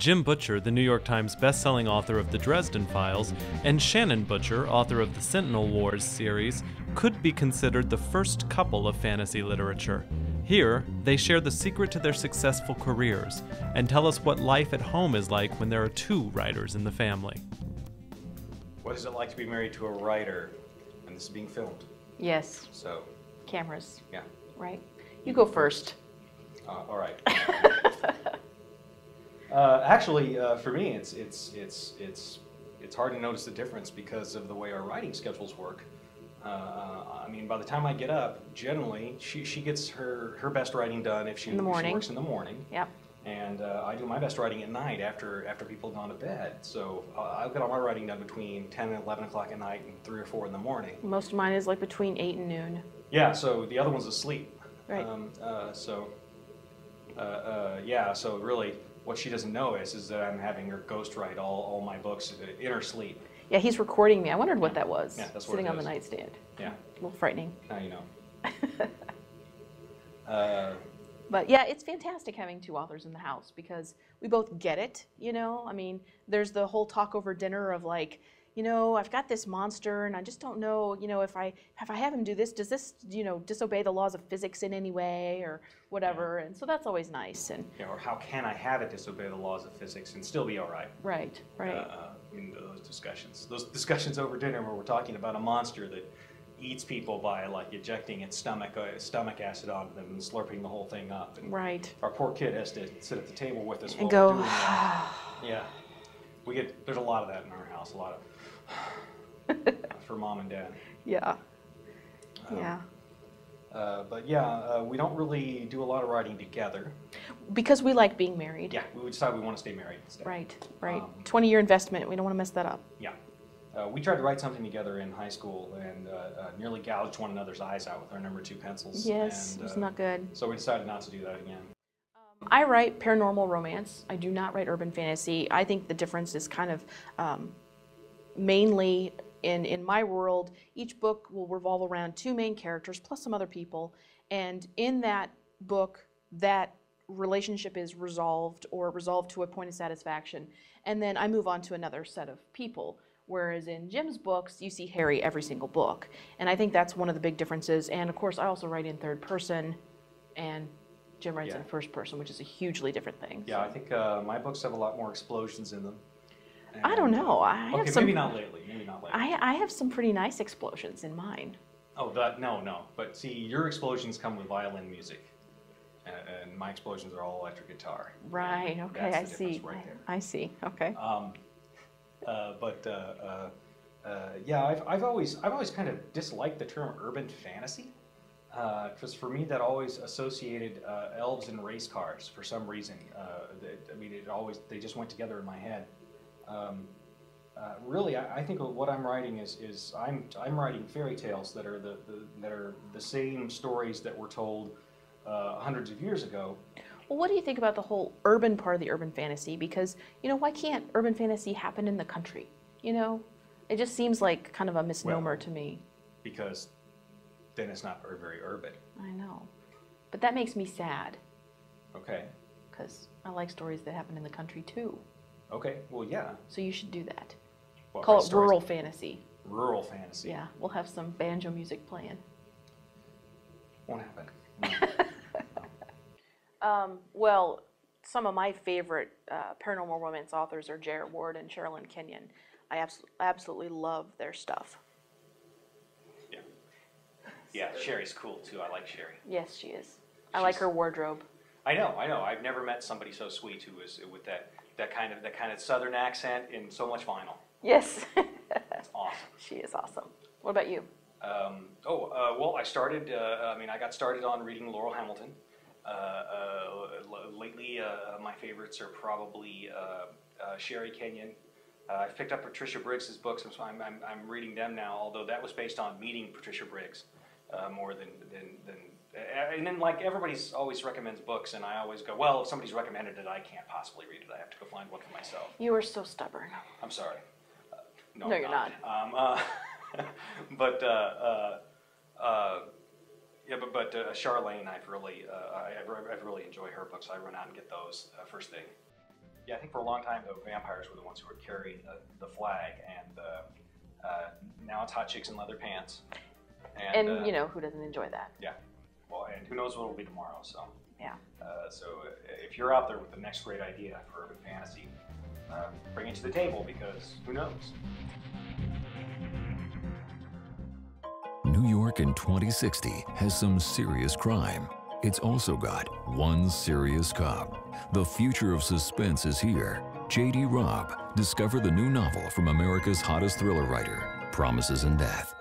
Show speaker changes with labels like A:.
A: Jim Butcher, the New York Times best-selling author of The Dresden Files, and Shannon Butcher, author of the Sentinel Wars series, could be considered the first couple of fantasy literature. Here, they share the secret to their successful careers and tell us what life at home is like when there are two writers in the family.
B: What is it like to be married to a writer? And this is being filmed.
C: Yes.
B: So.
C: Cameras.
B: Yeah.
C: Right. You go first.
B: All right. Actually, for me, it's hard to notice the difference because of the way our writing schedules work. I mean, by the time I get up, generally, she gets her best writing done if she works in the morning.
C: Yep.
B: And I do my best writing at night after people have gone to bed. So I've got all my writing done between 10 and 11 o'clock at night and 3 or 4 in the morning.
C: Most of mine is like between 8 and noon.
B: Yeah, so the other one's asleep.
C: Right.
B: Yeah, so really what she doesn't know is that I'm having her ghostwrite all my books in her sleep.
C: Yeah, he's recording me. I wondered what that was.
B: Yeah, that's what
C: sitting
B: it
C: on the
B: is.
C: nightstand.
B: Yeah.
C: A little frightening.
B: Now you know.
C: But yeah, it's fantastic having two authors in the house because we both get it, you know? I mean, there's the whole talk over dinner of like, you know, I've got this monster and I just don't know, you know, if I have him do this, does this, you know, disobey the laws of physics in any way or whatever? Yeah. And so that's always nice. And
B: yeah, or how can I have it disobey the laws of physics and still be all right?
C: Right, right.
B: I mean, those discussions over dinner where we're talking about a monster that eats people by like ejecting its stomach acid onto them and slurping the whole thing up. And
C: right.
B: Our poor kid has to sit at the table with us
C: and
B: while
C: go.
B: we're doing that. Yeah, there's a lot of that in our house. A lot of for mom and dad.
C: Yeah. Yeah.
B: But yeah, we don't really do a lot of writing together.
C: Because we like being married.
B: Yeah, we decided we want to stay married instead.
C: Right, right. 20-year investment. We don't want to mess that up.
B: Yeah. We tried to write something together in high school and nearly gouged one another's eyes out with our number 2 pencils.
C: Yes,
B: and,
C: it's not good.
B: So we decided not to do that again.
C: I write paranormal romance. I do not write urban fantasy. I think the difference is kind of mainly in my world, each book will revolve around 2 main characters plus some other people. And in that book, that relationship is resolved or resolved to a point of satisfaction. And then I move on to another set of people. Whereas in Jim's books, you see Harry every single book. And I think that's one of the big differences. And of course, I also write in third person, and Jim writes in first person, which is a hugely different thing.
B: Yeah, so. I think my books have a lot more explosions in them. And,
C: I don't know. I have some,
B: maybe not lately. Maybe not lately.
C: I have some pretty nice explosions in mine.
B: Oh, no. But see, your explosions come with violin music. And my explosions are all electric guitar.
C: Right, okay, I see.
B: Right there.
C: I see, okay.
B: Yeah, I've always kind of disliked the term urban fantasy, because for me that always associated elves and race cars for some reason. I mean, they just went together in my head. Really, I think what I'm writing is I'm writing fairy tales that are the same stories that were told hundreds of years ago.
C: Well, what do you think about the whole urban part of the urban fantasy? Because, you know, why can't urban fantasy happen in the country? You know, it just seems like kind of a misnomer to me.
B: Because then it's not very urban.
C: I know. But that makes me sad.
B: Okay.
C: Because I like stories that happen in the country too.
B: Okay, well, yeah.
C: So you should do that.
B: Well,
C: call it rural fantasy.
B: Rural fantasy.
C: Yeah, we'll have some banjo music playing.
B: Won't happen.
C: Well, some of my favorite paranormal romance authors are J.R. Ward and Sherilyn Kenyon. I absolutely love their stuff.
B: Yeah. Yeah, Sherry's cool too. I like Sherry.
C: Yes, she is. I like her wardrobe.
B: I know. I've never met somebody so sweet who is with that kind of southern accent and so much vinyl.
C: Yes.
B: That's awesome.
C: She is awesome. What about you?
B: Well, I got started on reading Laurel Hamilton. Lately, my favorites are probably Sherry Kenyon. I've picked up Patricia Briggs's books, so I'm reading them now. Although that was based on meeting Patricia Briggs more than. And then, like, everybody's always recommends books, and I always go, well, if somebody's recommended it, I can't possibly read it. I have to go find one for myself. You
C: are so stubborn.
B: I'm sorry. No,
C: you're not.
B: But Charlene, I've really enjoyed her books. I run out and get those first thing. Yeah, I think for a long time, though, vampires were the ones who were carrying the flag, and now it's hot chicks in leather pants.
C: And you know, who doesn't enjoy that?
B: Yeah. Well, and who knows what it'll be tomorrow, so.
C: Yeah.
B: So if you're out there with the next great idea for urban fantasy, bring it to the table, because who knows?
D: New York in 2060 has some serious crime. It's also got one serious cop. The future of suspense is here. J.D. Robb, discover the new novel from America's hottest thriller writer, Promises in Death.